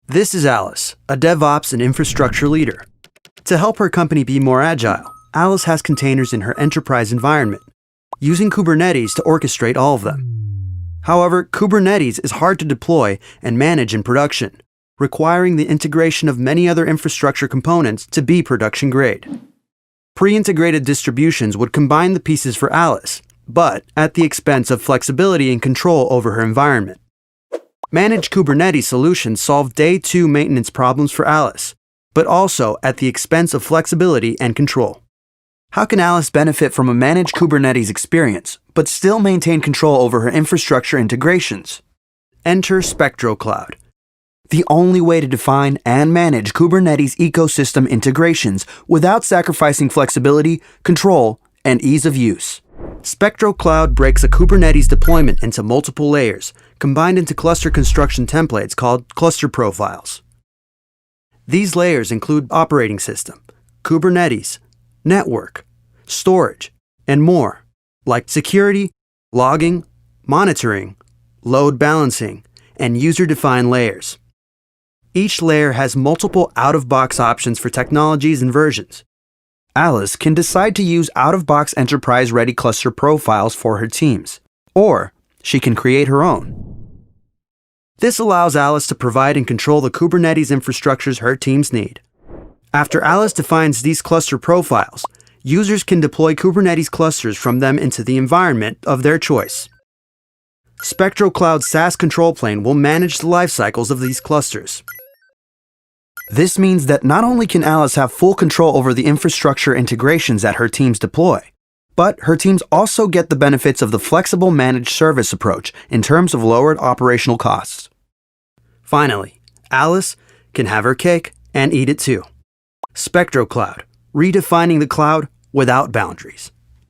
This is Alice, a DevOps and infrastructure leader. To help her company be more agile, Alice has containers in her enterprise environment, using Kubernetes to orchestrate all of them. However, Kubernetes is hard to deploy and manage in production, requiring the integration of many other infrastructure components to be production grade. Pre-integrated distributions would combine the pieces for Alice, but at the expense of flexibility and control over her environment. Managed Kubernetes solutions solve day 2 maintenance problems for Alice, but also at the expense of flexibility and control. How can Alice benefit from a managed Kubernetes experience, but still maintain control over her infrastructure integrations? Enter SpectroCloud, the only way to define and manage Kubernetes ecosystem integrations without sacrificing flexibility, control, and ease of use. SpectroCloud breaks a Kubernetes deployment into multiple layers, combined into cluster construction templates called cluster profiles. These layers include operating system, Kubernetes, network, storage, and more, like security, logging, monitoring, load balancing, and user-defined layers. Each layer has multiple out-of-box options for technologies and versions. Alice can decide to use out-of-box enterprise-ready cluster profiles for her teams, or she can create her own. This allows Alice to provide and control the Kubernetes infrastructures her teams need. After Alice defines these cluster profiles, users can deploy Kubernetes clusters from them into the environment of their choice. SpectroCloud's SaaS control plane will manage the life cycles of these clusters. This means that not only can Alice have full control over the infrastructure integrations that her teams deploy, but her teams also get the benefits of the flexible managed service approach in terms of lowered operational costs. Finally, Alice can have her cake and eat it too. SpectroCloud, redefining the cloud without boundaries.